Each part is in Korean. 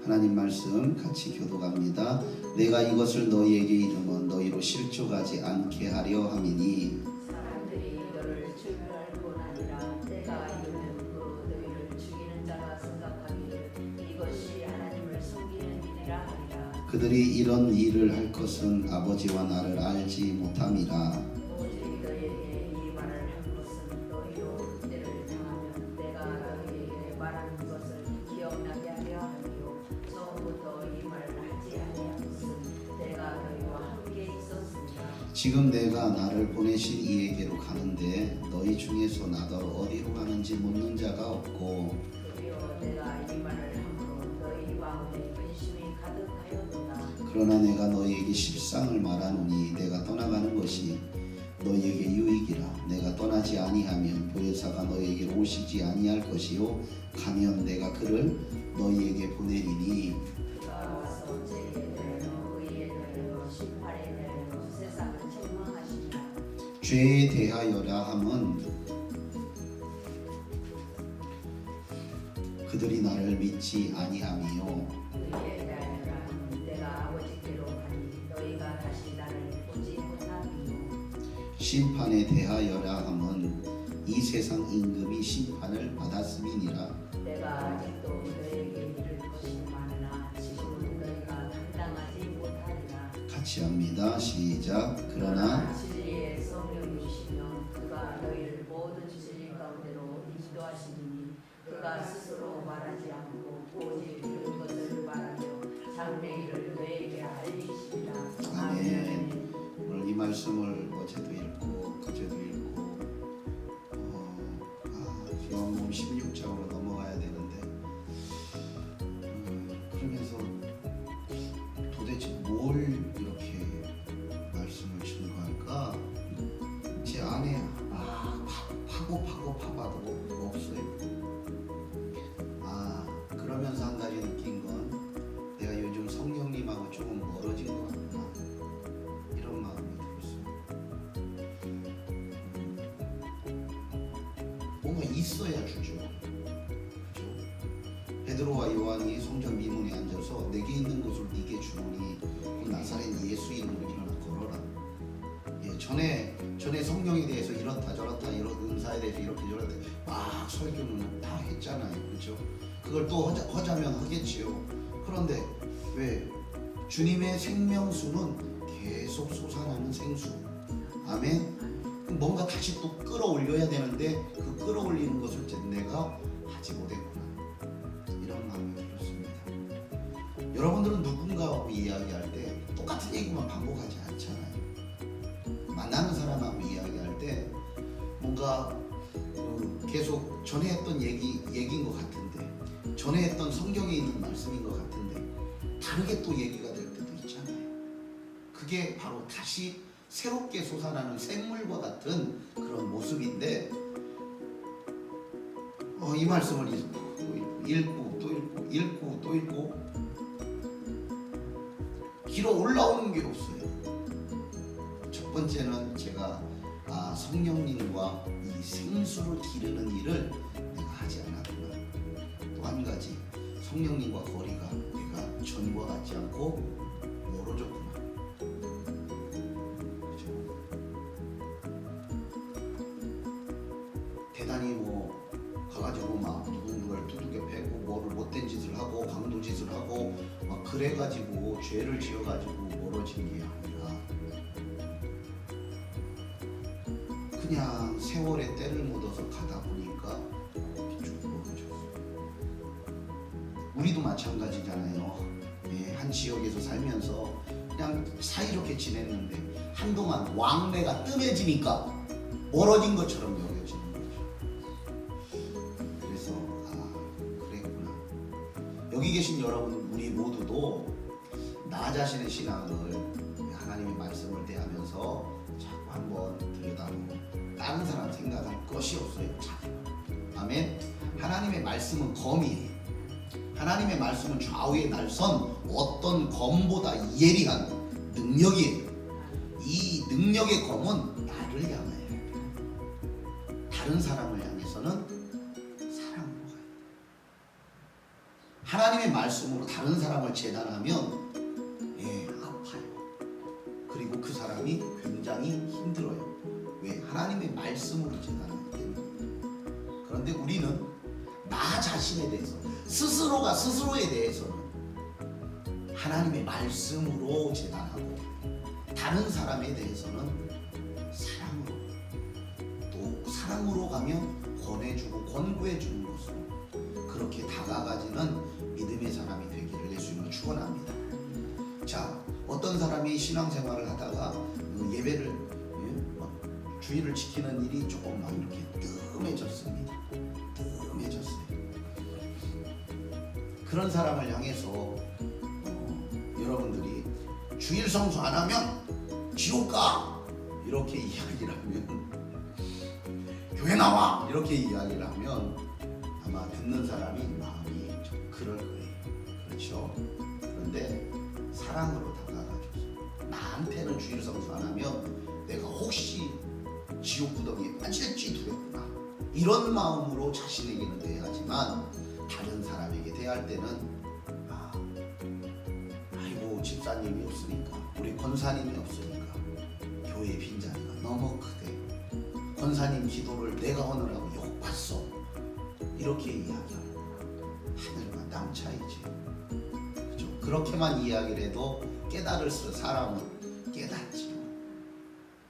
하나님 말씀 같이 교독합니다. 내가 이것을 너희에게 이르면 너희로 실족하지 않게 하려 함이니 사람들이 너를 주를 뿐 아니라 내가 이르는 그 너희를 죽이는 자가 생각하기를 이것이 하나님을 섬기는 일이라 하리라. 그들이 이런 일을 할 것은 아버지와 나를 알지 못함이라. 오직 너희에게 이 말을 한 것은 너희로 때를 당하면 내가 너희에게 말하는 것을 기억나게 하려 함이요 처음부터 이 말을 하지 아니한 것은 내가 너희와 함께 있었습니다. 지금 내가 나를 보내신 이에게로 가는데 너희 중에서 나더러 어디로 가는지 묻는 자가 없고 도리어 내가 이 말을 함으로 너희 마음에 근심이 가득하였도다. 그러나 내가 너희에게 십상을 말하노니 내가 떠나가는 것이 너희에게 유익이라. 내가 떠나지 아니하면 보혜사가 너희에게 오시지 아니할 것이요 가면 내가 그를 너희에게 보내리니 그가 와서 죄에 대하여 의에 대하여 심판에 대하여 세상을 책망하시리라. 죄에 대하여라 함은 그들이 나를 믿지 아니함이요 의에 대하여라 내가 아버지께로 가니 너희가 다시 나를 보지 못함이요 심판에 대하여라 함은 이 세상 임금이 심판을 받았음이니라. 내가 아직도 너희에게 이를 것이 많으나 지금은 너희가 감당하지 못하리라. 같이 합니다. 시작. 그러나 진리의 성령이시면 그가 너희를 모든 진리 가운데로 인도하시니 그가 스스로 말하지 않고 오직 들은 것을 말하며 장래일을 너희에게 알리시리라. 아멘. 오늘 이 말씀을 어제도 읽고 그제도 읽고 요한복음 16장으로 넘어가야 되는데 그러면서 도대체 뭘 이렇게 말씀을 증거할까? 제 안에 파고 파봐도 없어요. 그러면서 한 가지 느낀 건 내가 요즘 성령님하고 조금 멀어진 것 같구나 이런 마음이 들었어요. 뭔가 있어야 주죠. 그죠? 베드로와 요한이 성전 미문에 앉아서 내게 있는 것을 네게 주노니 그 나사렛 예수 이름으로 일어나 걸어라. 전에 성령에 대해서 이렇다 저렇다 이런 은사에 대해서 이렇게 저렇게 막 설교는 다 했잖아요. 그렇죠? 그걸 또 하자면 하겠지요. 그런데 왜 주님의 생명수는 계속 솟아나는 생수. 아멘. 뭔가 다시 또 끌어올려야 되는데 그 끌어올리는 것을 내가 하지 못했구나 이런 마음이 들었습니다. 여러분들은 누군가하고 이야기할 때 똑같은 얘기만 반복하지 않잖아요. 만나는 사람하고 이야기할 때 뭔가 계속 전에 했던 얘기인 것 같은데 전에 했던 성경에 있는 말씀인 것 같은데 다르게 또 얘기가 될 때도 있잖아요. 그게 바로 다시 새롭게 솟아나는 생물과 같은 그런 모습인데 이 말씀을 읽고 또 읽고 길어 올라오는 게 없어요. 첫 번째는 제가 성령님과 이 생수를 기르는 일을 내가 하지 않았구나. 또 한 가지 성령님과 거리가 내가 전과 같지 않고 멀어졌구나. 그렇죠? 대단히 가가지고 막 누군가를 두들겨 패고 뭐를 못된 짓을 하고 강도짓을 하고 막 그래가지고 죄를 지어가지고 멀어진 게 아니라 그냥 세월의 때를 묻어서 가다 보니까 쭉 멀어졌어요. 우리도 마찬가지잖아요. 한 지역에서 살면서 그냥 사이좋게 지냈는데 한동안 왕래가 뜸해지니까 멀어진 것처럼 여겨지는 거죠. 그래서 그랬구나. 여기 계신 여러분 우리 모두도 나 자신의 신앙을 하나님의 말씀을 대하면서 자꾸 한번 들여다보고 다른 사람 생각할 것이 없어요. 아멘. 하나님의 말씀은 검이에요. 하나님의 말씀은 좌우의 날선 어떤 검보다 예리한 능력이에요. 이 능력의 검은 나를 향해요. 다른 사람을 향해서는 사랑으로 가요. 하나님의 말씀으로 다른 사람을 재단하면 아파요. 그리고 그 사람이 굉장히 힘들어요. 왜? 하나님의 말씀으로 재단하기 때문에. 그런데 우리는 나 자신에 대해서, 스스로가 스스로에 대해서는 하나님의 말씀으로 재단하고, 다른 사람에 대해서는 사랑으로, 또 사랑으로 가면 권해주고 권고해주는 것으로 그렇게 다가가지는 믿음의 사람이 되기를 예수님으로 축원합니다. 자, 어떤 사람이 신앙생활을 하다가 예배를 주의를 지키는 일이 조금 막 이렇게 뜸해졌습니다. 뜸해졌어요. 그런 사람을 향해서 여러분들이 주일 성수 안 하면 지옥 가 이렇게 이야기를 하면, 교회 나와 이렇게 이야기를 하면 아마 듣는 사람이 마음이 좀 그럴 거예요. 그렇죠? 그런데 사랑으로 다가가줘서, 나한테는 주일 성수 안 하면 내가 혹시 지옥 구덩이에 빠질지 두렵구나, 이런 마음으로 자신에게는 대하지만 다른 사람에게 대할 때는 아이고 집사님이 없으니까, 우리 권사님이 없으니까 교회 빈자리가 너무 크대, 권사님 기도를 내가 오느라고 욕봤어, 이렇게 이야기하면 하늘과 땅 차이지. 그렇죠? 그렇게만 이야기를 해도 깨달을 사람은 깨닫지요.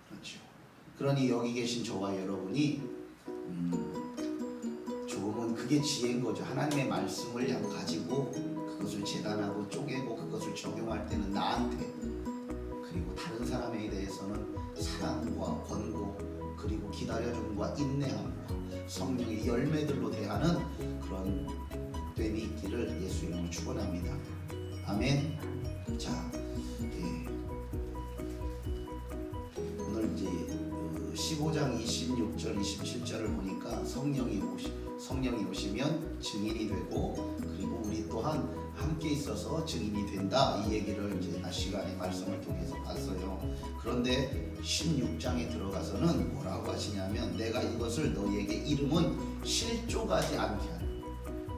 그렇죠? 그러니 여기 계신 저와 여러분이 조금은 그게 지혜인 거죠. 하나님의 말씀을 가지고 그것을 재단하고 쪼개고 그것을 적용할 때는 나한테, 그리고 다른 사람에 대해서는 사랑과 권고, 그리고 기다려줌과 인내함과 성령의 열매들로 대하는 그런 됨이 있기를 예수 이름으로 축원합니다. 아멘. 자, 오늘 이제 15장 26절 27절을 보니까 성령이 오시면 증인이 되고, 그리고 우리 또한 함께 있어서 증인이 된다, 이 얘기를 이제 낮 시간에 말씀을 통해서 봤어요. 그런데 16장에 들어가서는 뭐라고 하시냐면, 내가 이것을 너희에게 이름은 실족하지 않게 하라.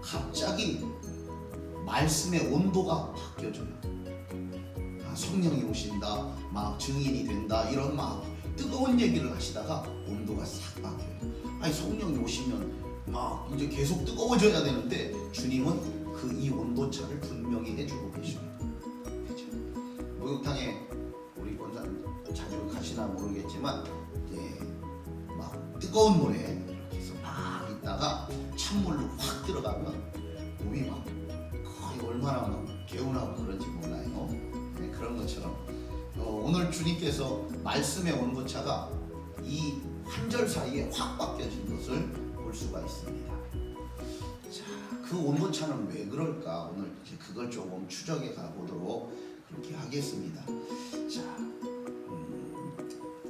갑자기 말씀의 온도가 바뀌어져요. 성령이 오신다, 막 증인이 된다, 이런 막 뜨거운 얘기를 하시다가 온도가 싹 바뀌어요. 아니, 성령이 오시면 막 이제 계속 뜨거워져야 되는데 주님은 이 온도차를 분명히 해주고 계십니다. 그렇죠? 목욕탕에 우리 권사님 자주 가시나 모르겠지만 이제 막 뜨거운 물에 이렇게 해서 막 있다가 찬물로 확 들어가면 몸이 막 거의 얼마나 막 개운하고 그런지 몰라요. 네, 그런 것처럼 오늘 주님께서 말씀의 온도차가 이 한 절 사이에 확 바뀌어진 것을 볼 수가 있습니다. 자, 그 온도차는 왜 그럴까? 오늘 이제 그걸 조금 추적해 가보도록 그렇게 하겠습니다. 자,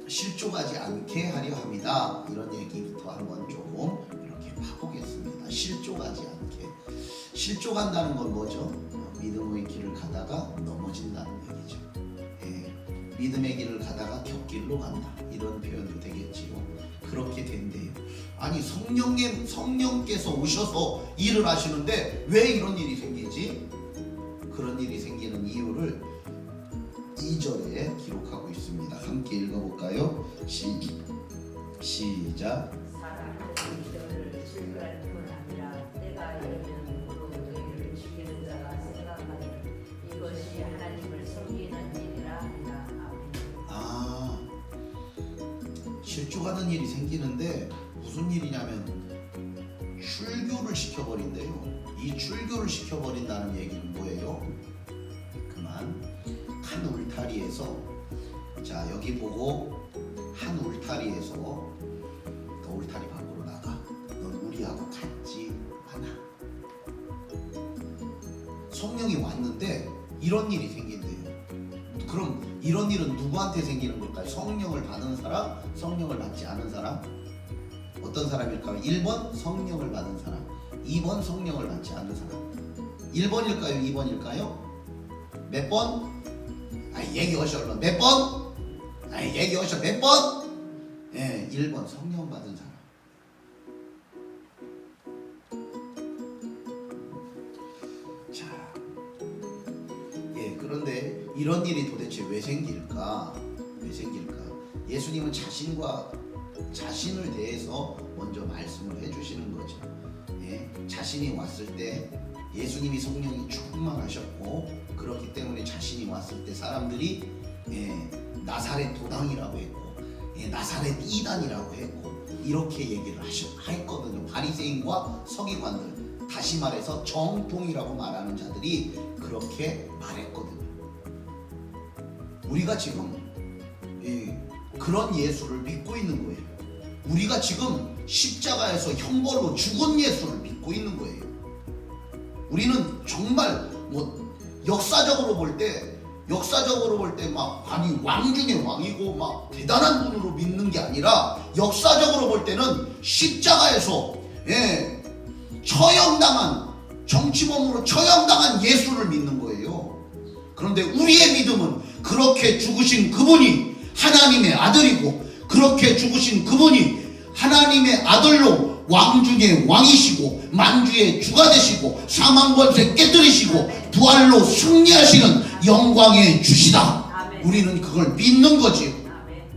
실족하지 않게 하려 합니다. 이런 얘기부터 한번 조금 이렇게 파보겠습니다. 실족하지 않게. 실족한다는 건 뭐죠? 믿음의 길을 가다가 넘어진다는 얘기죠. 믿음의 길을 가다가 곁길로 간다, 이런 표현도 되겠지요. 그렇게 된대요. 아니, 성령께서 오셔서 일을 하시는데 왜 이런 일이 생기지? 그런 일이 생기는 이유를 2절에 기록하고 있습니다. 함께 읽어볼까요? 시작. 사람들이 너를 즐거워할 뿐 아니라 때가 이르면 무릇 너희를 죽이는 자가 생각하기를 이것이 하나님을 섬기는 일이라 하리라. 아멘. 실족하는 일이 생기는데 무슨 일이냐면 출교를 시켜버린대요. 이 출교를 시켜버린다는 얘기는 뭐예요? 그만 한 울타리에서, 자 여기 보고, 한 울타리에서 너 울타리 밖으로 나가, 넌 우리하고 같지 않아. 성령이 왔는데 이런 일이 생긴대요. 그럼 이런 일은 누구한테 생기는 걸까요? 성령을 받은 사람, 성령을 받지 않은 사람? 어떤 사람일까요? 1번 성령을 받은 사람, 2번 성령을 받지 않은 사람. 1번일까요? 2번일까요? 몇 번? 얘기하셔. 얼른 몇 번? 얘기하셔. 몇 번? 1번 성령 받은 사람. 이런 일이 도대체 왜 생길까? 왜 생길까? 예수님은 자신을 대해서 먼저 말씀을 해주시는 거죠. 예, 자신이 왔을 때 예수님이 성령이 충만하셨고, 그렇기 때문에 자신이 왔을 때 사람들이 나사렛 도당이라고 했고, 나사렛 이단이라고 했고, 이렇게 얘기를 했거든요. 바리새인과 서기관들, 다시 말해서 정통이라고 말하는 자들이 그렇게 말했거든요. 우리가 지금 그런 예수를 믿고 있는 거예요. 우리가 지금 십자가에서 형벌로 죽은 예수를 믿고 있는 거예요. 우리는 정말 역사적으로 볼 때 막 아니 왕 중에 왕이고 막 대단한 분으로 믿는 게 아니라, 역사적으로 볼 때는 십자가에서 처형당한, 정치범으로 처형당한 예수를 믿는 거예요. 그런데 우리의 믿음은 그렇게 죽으신 그분이 하나님의 아들이고, 그렇게 죽으신 그분이 하나님의 아들로 왕 중에 왕이시고 만주의 주가 되시고 사망 권세 깨뜨리시고 부활로 승리하시는 영광의 주시다. 아멘. 우리는 그걸 믿는 거지요. 아멘.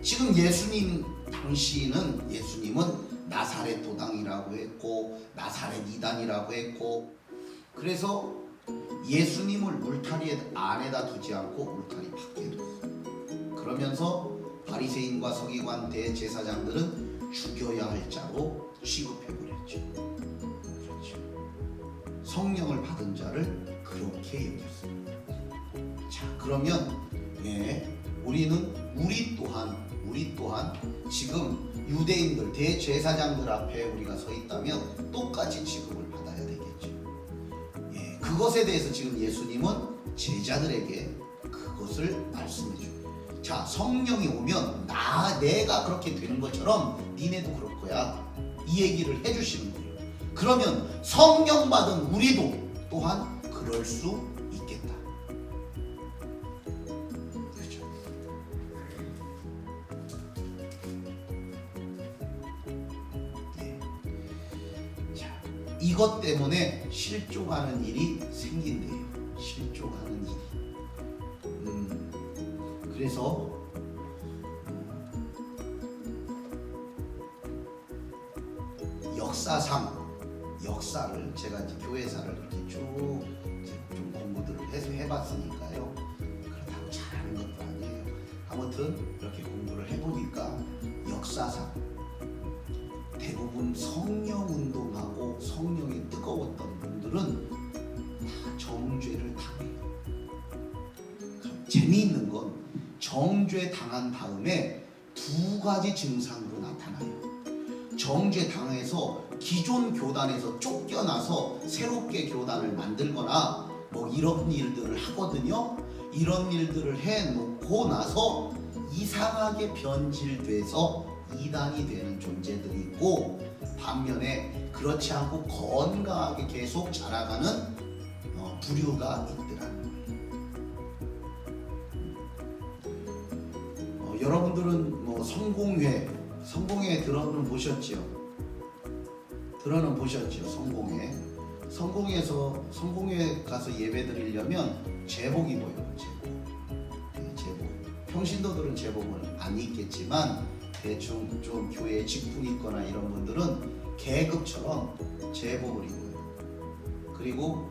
지금 예수님 당시는 예수님은 나사렛 도당이라고 했고 나사렛 이단이라고 했고, 그래서 예수님을 울타리 안에다 두지 않고 울타리 밖에 뒀어요. 그러면서 바리새인과 서기관 대제사장들은 죽여야 할 자로 취급해버렸죠. 그렇죠. 성령을 받은 자를 그렇게 여겼습니다. 자, 그러면 우리 또한 지금 유대인들 대제사장들 앞에 우리가 서 있다면 똑같이 취급을 받아야 되겠죠. 그것에 대해서 지금 예수님은 제자들에게 그것을 말씀해 줘요. 자, 성령이 오면 내가 그렇게 되는 것처럼 니네도 그럴 거야, 이 얘기를 해주시는 거예요. 그러면 성령 받은 우리도 또한 그럴 수 있겠다. 그렇죠. 자, 이것 때문에 실족하는 일이 생긴대요. 실족하는 일이. 그래서 역사를 제가 이제 교회사를 이렇게 쭉 좀 공부들을 해서 해봤으니까요. 그렇다고 잘하는 것도 아니에요. 아무튼 이렇게 공부를 해보니까 역사상 대부분 성령 운동하고 성령이 뜨거웠던 분들은 다 정죄를 당해요. 재미있는 건 정죄 당한 다음에 두 가지 증상으로 나타나요. 정죄 당해서 기존 교단에서 쫓겨나서 새롭게 교단을 만들거나 이런 일들을 하거든요. 이런 일들을 해놓고 나서 이상하게 변질돼서 이단이 되는 존재들이 있고, 반면에 그렇지 않고 건강하게 계속 자라가는 부류가 있더라는 거예요. 여러분들은 성공회 들어는 보셨죠? 성공회 가서 예배 드리려면 제복 입어요. 제복. 평신도들은 제복은 안 입겠지만 대충 좀 교회에 직분 있거나 이런 분들은 계급처럼 제복을 입어요. 그리고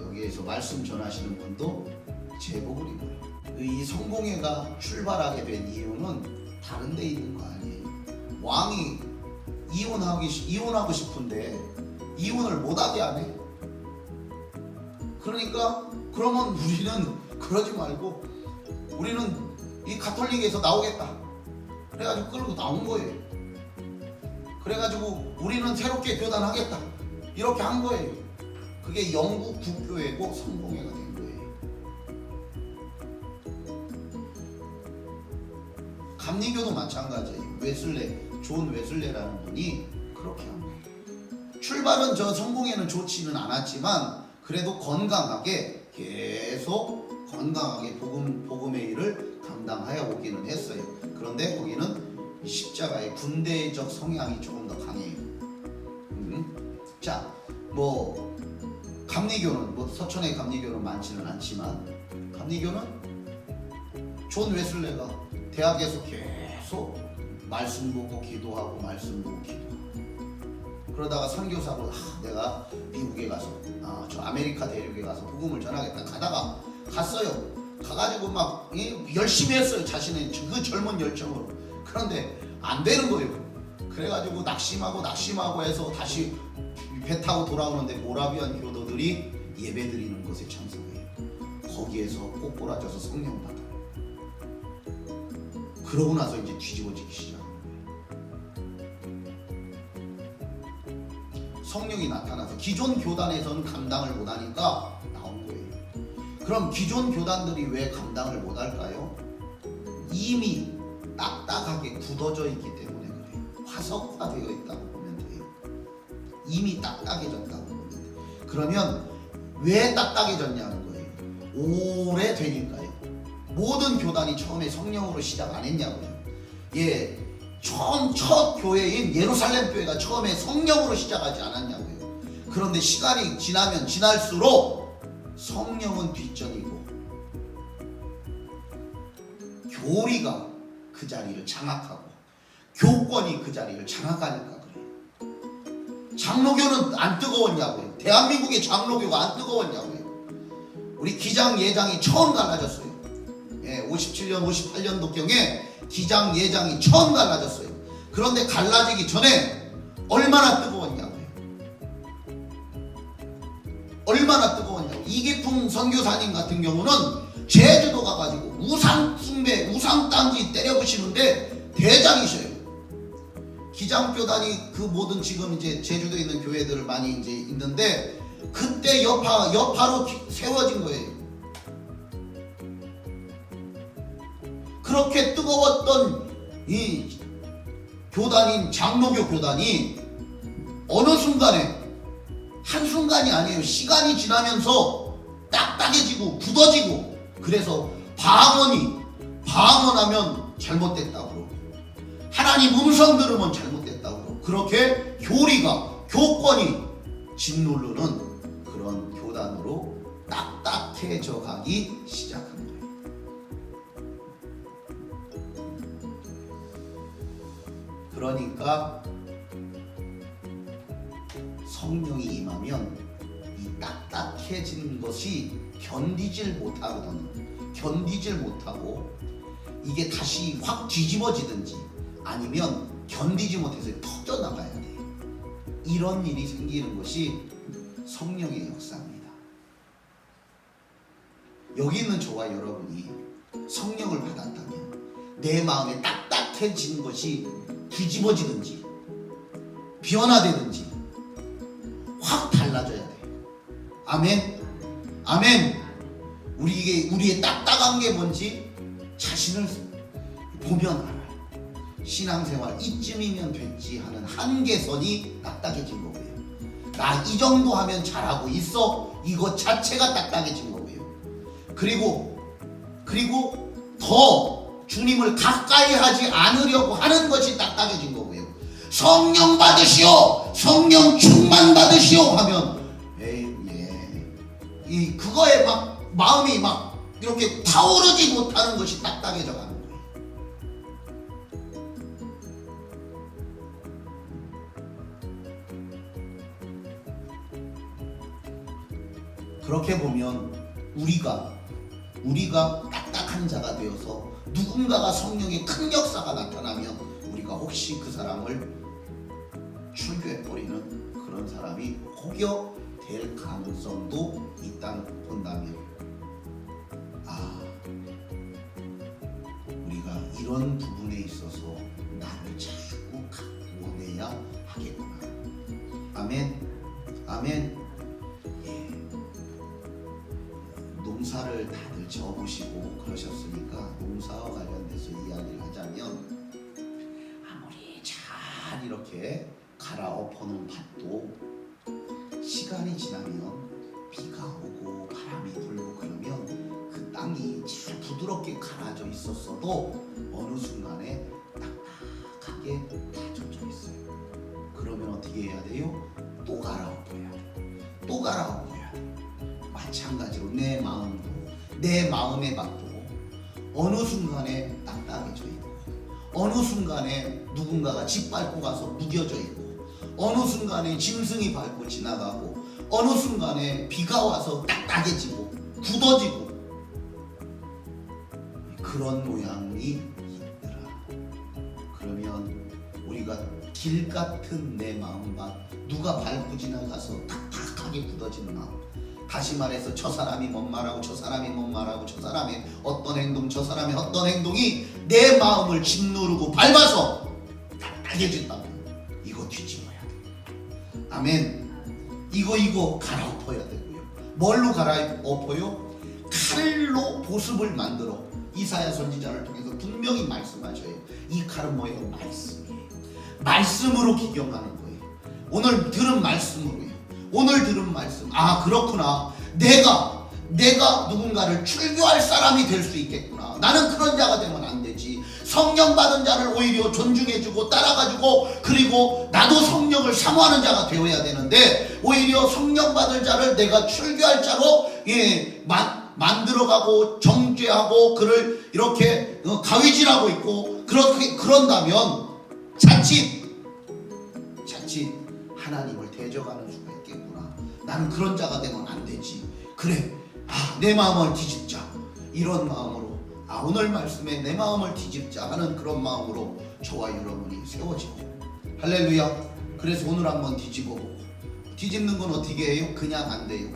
여기에서 말씀 전하시는 분도 제복을 입어요. 이 성공회가 출발하게 된 이유는 다른 데 있는 거 아니에요. 왕이 이혼하고 싶은데 이혼을 못하게 하네. 그러면 우리는 그러지 말고 우리는 이 가톨릭에서 나오겠다. 그래가지고 끌고 나온 거예요. 그래가지고 우리는 새롭게 교단하겠다. 이렇게 한 거예요. 그게 영국 국교회고 성공회가 된 거예요. 감리교도 마찬가지예요. 존 웨슬레라는 분이 그렇게 한 거예요. 출발은 성공회는 좋지는 않았지만 그래도 계속 건강하게 복음의 일을 감당하여 오기는 했어요. 그런데 거기는 십자가의 군대적 성향이 조금 더 강해요. 자, 뭐 감리교는 뭐 서천의 감리교는 많지는 않지만 감리교는 존 웨슬레가 대학에서 계속 말씀 보고 기도하고 말씀 보고 기도하고 그러다가 선교사로 내가 미국에 가서 저 아메리카 대륙에 가서 복음을 전하겠다 가다가 갔어요. 가가지고 막 열심히 했어요. 자신의 그 젊은 열정으로. 그런데 안 되는 거예요. 그래가지고 낙심하고 해서 다시 배 타고 돌아오는데 모라비안 교도들이 예배드리는 곳에 참석해요. 거기에서 꼬꾸라져서 성령 받아요. 그러고 나서 이제 뒤집어지기 시작합니다. 성령이 나타나서 기존 교단에서는 감당을 못하니까 나온 거예요. 그럼 기존 교단들이 왜 감당을 못할까요? 이미 딱딱하게 굳어져 있기 때문에 그래요. 화석화되어 있다고 보면 돼요. 이미 딱딱해졌다고 보면 돼요. 그러면 왜 딱딱해졌냐는 거예요. 오래되니까요. 모든 교단이 처음에 성령으로 시작 안 했냐고요. 예, 첫 교회인 예루살렘 교회가 처음에 성령으로 시작하지 않았냐고요. 그런데 시간이 지나면 지날수록 성령은 뒷전이고 교리가 그 자리를 장악하고 교권이 그 자리를 장악하니까 그래요. 장로교는 안 뜨거웠냐고요. 대한민국의 장로교가 안 뜨거웠냐고요. 우리 기장 예장이 처음 갈라졌어요. 57년 58년도경에 기장 예장이 처음 갈라졌어요. 그런데 갈라지기 전에 얼마나 뜨거웠냐고요. 얼마나 뜨거웠냐고. 이기풍 선교사님 같은 경우는 제주도 가가지고 우상 숭배, 우상 땅지 때려부시는데 대장이셔요. 기장교단이 그 모든 지금 이제 제주도에 있는 교회들을 많이 이제 있는데 그때 여파로 세워진 거예요. 그렇게 뜨거웠던 이 교단인 장로교 교단이 어느 순간에 한순간이 아니에요. 시간이 지나면서 딱딱해지고 굳어지고 그래서 방언하면 잘못됐다고 그러고 하나님 음성 들으면 잘못됐다고 그러고 그렇게 교권이 짓누르는 그런 교단으로 딱딱해져 가기 시작한 거예요. 그러니까 성령이 임하면 이 딱딱해진 것이 견디질 못하고 이게 다시 확 뒤집어지든지 아니면 견디지 못해서 터져나가야 돼요. 이런 일이 생기는 것이 성령의 역사입니다. 여기 있는 저와 여러분이 성령을 받았다면 내 마음에 딱딱해진 것이 뒤집어지든지 변화되든지 확 달라져야 돼요. 아멘. 아멘. 우리의 딱딱한 게 뭔지 자신을 보면 알아요. 신앙생활 이쯤이면 됐지 하는 한계선이 딱딱해진 거고요. 나 이 정도 하면 잘하고 있어. 이것 자체가 딱딱해진 거고요. 그리고 더 주님을 가까이 하지 않으려고 하는 것이 딱딱해진 거고요. 성령 받으시오, 성령 충만 받으시오 하면 그거에 막 마음이 막 이렇게 타오르지 못하는 것이 딱딱해져 가는 거예요. 그렇게 보면 우리가 딱딱한 자가 되어서 누군가가 성령의 큰 역사가 나타나면 우리가 혹시 그 사람을 출교해버리는 그런 사람이 혹여 될 가능성도 있다고 본다면 우리가 이런 부분에 있어서 나를 자꾸 갖고 내야 하겠구나. 아멘. 아멘. 농사를 다들 져보시고 그러셨으니까 농사와 관련돼서 이야기를 하자면 아무리 잘 이렇게 갈아엎어놓은 밭도 시간이 지나면 비가 오고 바람이 불고 그러면 그 땅이 잘 부드럽게 갈아져 있었어도 어느 순간에 딱딱하게 다져져 있어요. 그러면 어떻게 해야 돼요? 또 갈아엎어야 돼요. 또 갈아엎어야 돼. 마찬가지로 내 마음도, 내 마음의 밭도 어느 순간에 딱딱해져 있고, 어느 순간에 누군가가 짓밟고 가서 무뎌져 있고, 어느 순간에 짐승이 밟고 지나가고, 어느 순간에 비가 와서 딱딱해지고 굳어지고, 그런 모양이 있더라. 그러면 우리가 길 같은 내 마음과 누가 밟고 지나가서 딱딱하게 굳어진 마음, 다시 말해서 저 사람이 뭔 말하고 저 사람이 뭔 말하고 저 사람이 어떤 행동, 저 사람이 어떤 행동이 내 마음을 짓누르고 밟아서 딱딱해진다면 이거 뒤집어야 돼. 아멘. 이거 갈아엎어야 되고요. 뭘로 갈아엎어요? 칼로 보습을 만들어. 이사야 선지자를 통해서 분명히 말씀하셔요. 이 칼은 뭐예요? 말씀이에요. 말씀으로 기경하는 거예요. 오늘 들은 말씀으로요. 오늘 들은 말씀. 아, 그렇구나. 내가 누군가를 출교할 사람이 될 수 있겠구나. 나는 그런 자가 되면 안 되지. 성령 받은 자를 오히려 존중해주고 따라가지고, 그리고 나도 성령을 사모하는 자가 되어야 되는데, 오히려 성령 받을 자를 내가 출교할 자로 만들어가고 정죄하고 그를 이렇게 가위질하고 있고, 그런다면 자칫 하나님을 대적하는 수가 있겠구나. 나는 그런 자가 되면 안 되지. 그래, 내 마음을 뒤집자. 이런 마음으로, 오늘 말씀에 내 마음을 뒤집자 하는 그런 마음으로 저와 여러분이 세워지고, 할렐루야. 그래서 오늘 한번 뒤집어보고, 뒤집는 건 어떻게 해요? 그냥 안 돼요.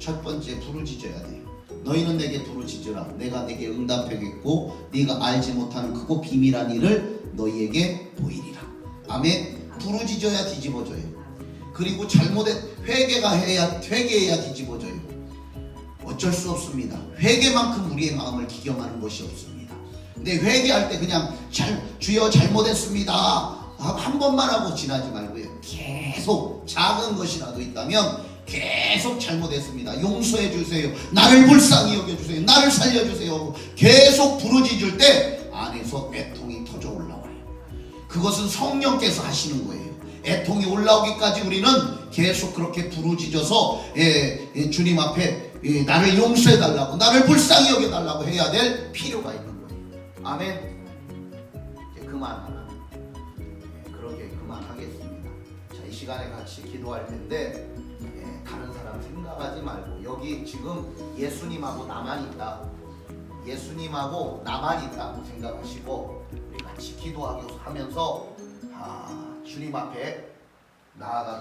첫 번째, 부르짖어야 돼요. 너희는 내게 부르짖으라. 내가 내게 응답하겠고 네가 알지 못하는 크고 비밀한 일을 너희에게 보이리라. 아멘. 부르짖어야 뒤집어져요. 그리고 회개해야 뒤집어져요. 어쩔 수 없습니다. 회개만큼 우리의 마음을 기경하는 것이 없습니다. 근데 회개할 때 그냥 주여 잘못했습니다 한 번만 하고 지나지 말고요. 계속 작은 것이라도 있다면 계속 잘못했습니다, 용서해 주세요, 나를 불쌍히 여겨주세요, 나를 살려주세요, 계속 부르짖을 때 안에서 애통이 터져 올라와요. 그것은 성령께서 하시는 거예요. 애통이 올라오기까지 우리는 계속 그렇게 부르짖어서 주님 앞에 나를 용서해 달라고, 나를 불쌍히 여겨 달라고 해야 될 필요가 있는 거예요. 아멘. 이제 그렇게 그만하겠습니다. 자, 이 시간에 같이 기도할 텐데, 다른 사람 생각하지 말고, 여기 지금 예수님하고 나만 있다고 생각하시고 우리 같이 기도하면서 주님 앞에 나아가